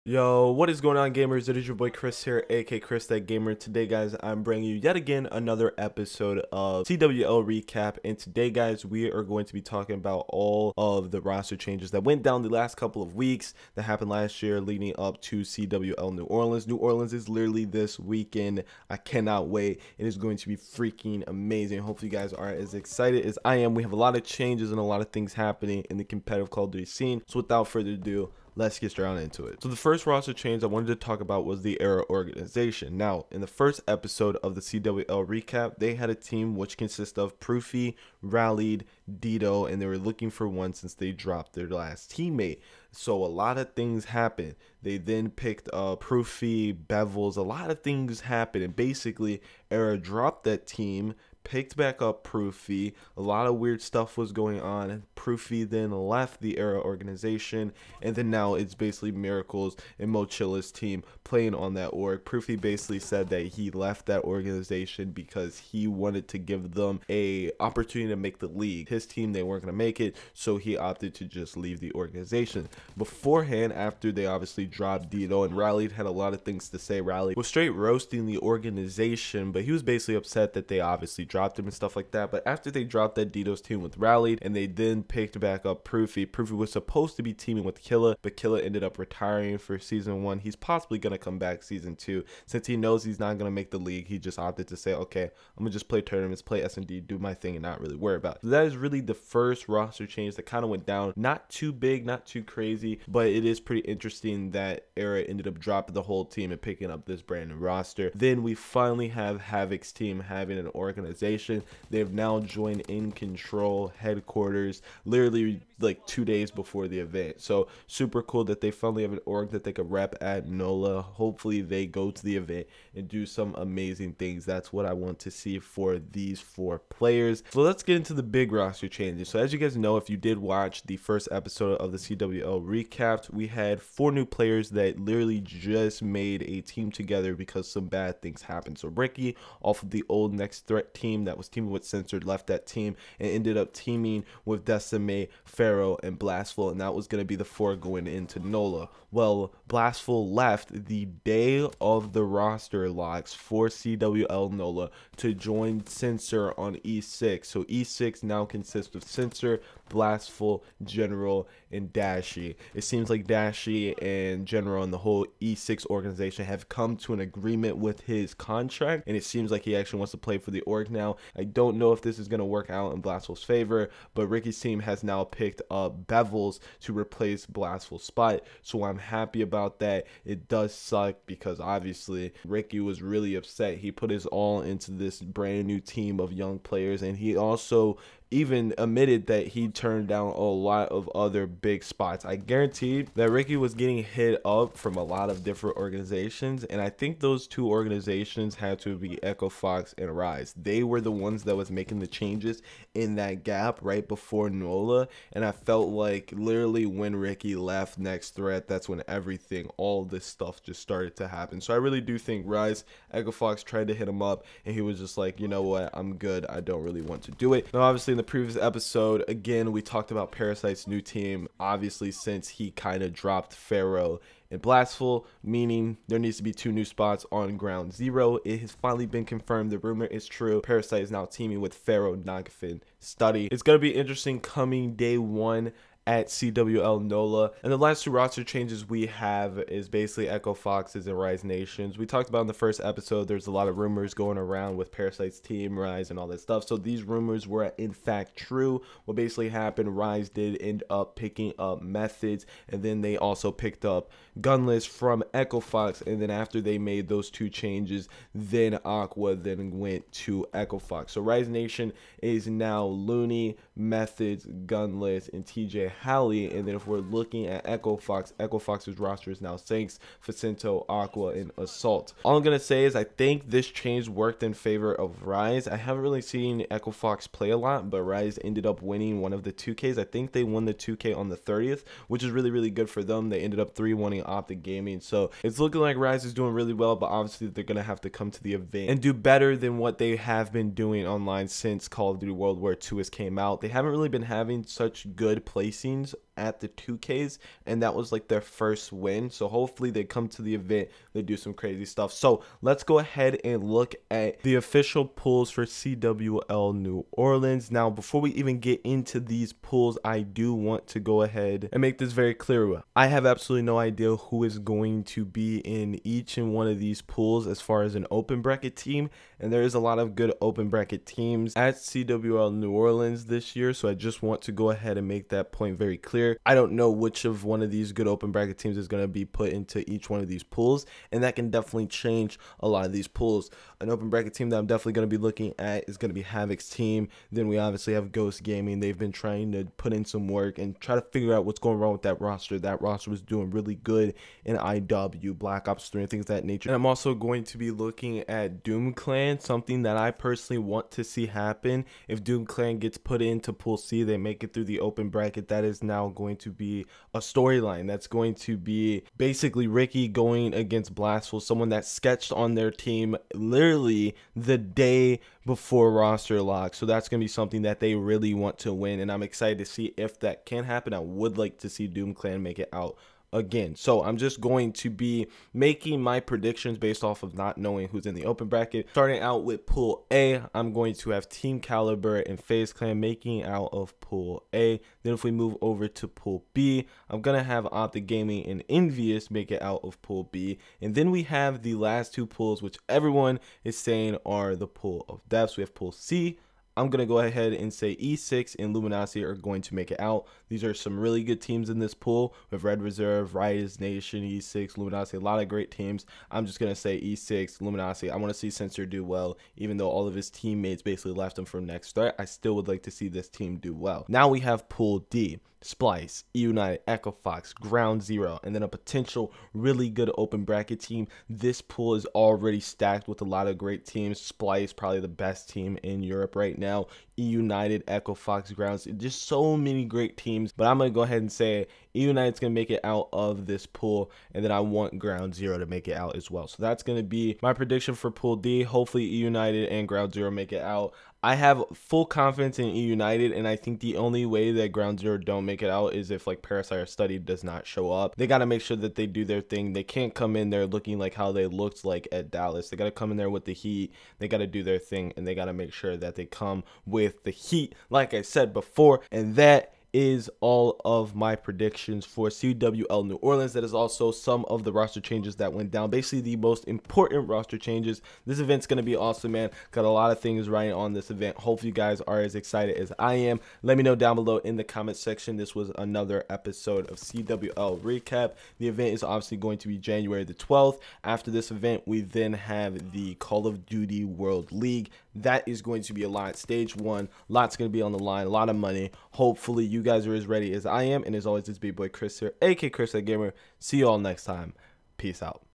Yo, what is going on, gamers? It is your boy Chris here, aka ChrisThatGamer. Today, guys, I'm bringing you yet again another episode of CWL recap. And today, guys, we are going to be talking about all of the roster changes that went down the last couple of weeks that happened last year leading up to CWL New Orleans. New Orleans is literally this weekend. I cannot wait. It is going to be freaking amazing. Hopefully, you guys are as excited as I am. We have a lot of changes and a lot of things happening in the competitive Call of Duty scene. So without further ado, let's get straight on into it. So the first roster change I wanted to talk about was the Era organization. Now, in the first episode of the CWL recap, they had a team which consists of Proofy, Rallied, Dito, and they were looking for one since they dropped their last teammate. So a lot of things happened. They then picked up Proofy, Bevels, a lot of things happened, and basically Era dropped that team, picked back up Proofy. A lot of weird stuff was going on. Proofy then left the Era organization, and then now it's basically Miracles and Mochilla's team playing on that org. Proofy basically said that he left that organization because he wanted to give them a opportunity to make the league. His team, they weren't going to make it, so he opted to just leave the organization. Beforehand, after they obviously dropped Dito, and Rallied had a lot of things to say. Rallied was straight roasting the organization, but he was basically upset that they obviously dropped him and stuff like that. But after they dropped that Dito's team with Rallied, and they then picked back up Proofy was supposed to be teaming with Killa, but Killa ended up retiring for season 1. He's possibly going to come back season 2. Since he knows he's not going to make the league, he just opted to say, okay, I'm going to just play tournaments, play S&D, do my thing, and not really worry about it. So that is really the first roster change that kind of went down. Not too big, not too crazy, but it is pretty interesting that Era ended up dropping the whole team and picking up this brand new roster. Then we finally have Havoc's team having an organization. They have now joined In Control headquarters literally like 2 days before the event. So super cool that they finally have an org that they could rep at NOLA. Hopefully they go to the event and do some amazing things. That's what I want to see for these 4 players. So let's get into the big roster changes. So as you guys know, if you did watch the first episode of the CWL recap, we had 4 new players that literally just made a team together because some bad things happened. So Ricky, off of the old Next Threat team that was teaming with Censored, left that team and ended up teaming with Decimate, Pharaoh, and Blastful, and that was going to be the 4 going into NOLA. Well, Blastful left the day of the roster locks for CWL NOLA to join Censor on E6. So E6 now consists of Censor, Blastful, General, and Dashy. It seems like Dashy and General and the whole E6 organization have come to an agreement with his contract, and it seems like he actually wants to play for the org now. I don't know if this is going to work out in Blastful's favor, but Ricky's team has now picked up Bevels to replace Blastful's spot, so I'm happy about that. It does suck because obviously Ricky was really upset. He put his all into this brand new team of young players, and he also even admitted that he turned down a lot of other big spots. I guarantee that Ricky was getting hit up from a lot of different organizations, and I think those 2 organizations had to be Echo Fox and Rise. They were the ones that was making the changes in that gap right before NOLA, and I felt like literally when Ricky left Next Threat, that's when everything, all this stuff just started to happen. So I really do think Rise, Echo Fox tried to hit him up, and he was just like, you know what, I'm good, I don't really want to do it. Now obviously in the previous episode, again, we talked about Parasite's new team, obviously since he kind of dropped Pharaoh and Blastful, meaning there needs to be 2 new spots on ground 0. It has finally been confirmed. The rumor is true. Parasite is now teaming with Pharaoh, Nagafin, Study. It's going to be interesting coming day 1 at CWL NOLA. And the last 2 roster changes we have is basically Echo Foxes and Rise Nations. We talked about in the first episode, there's a lot of rumors going around with Parasite's team, Rise, and all that stuff. So these rumors were in fact true. What basically happened, Rise did end up picking up Methods, and then they also picked up Gunless from Echo Fox, and then after they made those 2 changes, then Aqua then went to Echo Fox. So Rise Nation is now Looney, Methods, Gunless, and TJ Halley. And then if we're looking at Echo Fox's roster is now Saints, Facento, Aqua, and Assault. All I'm gonna say is I think this change worked in favor of Rise. I haven't really seen Echo Fox play a lot, but Rise ended up winning one of the 2Ks. I think they won the 2K on the 30th, which is really, really good for them. They ended up 3-1ing Optic Gaming. So it's looking like Rise is doing really well, but obviously they're gonna have to come to the event and do better than what they have been doing online since Call of Duty World War II has came out. They haven't really been having such good placing cutscenes at the 2Ks, and that was like their first win. So hopefully they come to the event, they do some crazy stuff. So let's go ahead and look at the official pools for CWL New Orleans. Now, before we even get into these pools, I do want to go ahead and make this very clear. I have absolutely no idea who is going to be in each and one of these pools as far as an open bracket team, and there is a lot of good open bracket teams at CWL New Orleans this year, so I just want to go ahead and make that point very clear. I don't know which of one of these good open bracket teams is going to be put into each one of these pools, and that can definitely change a lot of these pools. An open bracket team that I'm definitely going to be looking at is going to be Havoc's team. Then we obviously have Ghost Gaming. They've been trying to put in some work and try to figure out what's going wrong with that roster. That roster was doing really good in IW, Black Ops 3, and things of that nature. And I'm also going to be looking at Doom Clan, something that I personally want to see happen. If Doom Clan gets put into Pool C, they make it through the open bracket, that is now going to be a storyline. That's going to be basically Ricky going against Blastful, someone that sketched on their team literally the day before roster lock. So that's going to be something that they really want to win, and I'm excited to see if that can happen. I would like to see Doom Clan make it out again. So I'm just going to be making my predictions based off of not knowing who's in the open bracket. Starting out with Pool A, I'm going to have Team Caliber and FaZe Clan making out of Pool A. Then if we move over to Pool B, I'm going to have Optic Gaming and Envious make it out of Pool B. And then we have the last two pools, which everyone is saying are the Pool of Deaths. We have Pool C. I'm going to go ahead and say E6 and Luminosity are going to make it out. These are some really good teams in this pool. We have Red Reserve, Riot's Nation, E6, Luminosity, a lot of great teams. I'm just going to say E6, Luminosity. I want to see Sensor do well, even though all of his teammates basically left him for next start. I still would like to see this team do well. Now we have Pool D. Splice, United, Echo Fox, Ground Zero, and then a potential really good open bracket team. This pool is already stacked with a lot of great teams. Splice, probably the best team in Europe right now. United, Echo Fox, Ground Zero, just so many great teams. But I'm going to go ahead and say United's going to make it out of this pool, and then I want Ground Zero to make it out as well. So that's going to be my prediction for Pool D. Hopefully United and Ground Zero make it out. I have full confidence in United, and I think the only way that Ground Zero don't make it out is if like Parasite or Study does not show up. They got to make sure that they do their thing. They can't come in there looking like how they looked like at Dallas. They got to come in there with the heat. They got to do their thing, and they got to make sure that they come with the heat, like I said before. And that is all of my predictions for CWL New Orleans. That is also some of the roster changes that went down, basically the most important roster changes. This event's going to be awesome, man. Got a lot of things right on this event. Hopefully you guys are as excited as I am. Let me know down below in the comment section. This was another episode of CWL Recap. The event is obviously going to be January the 12th. After this event, we then have the Call of Duty World League. That is going to be a lot. Stage 1, lots going to be on the line, a lot of money. Hopefully you guys are as ready as I am, and as always, it's big boy Chris here, aka ChrisThatGamer. See you all next time. Peace out.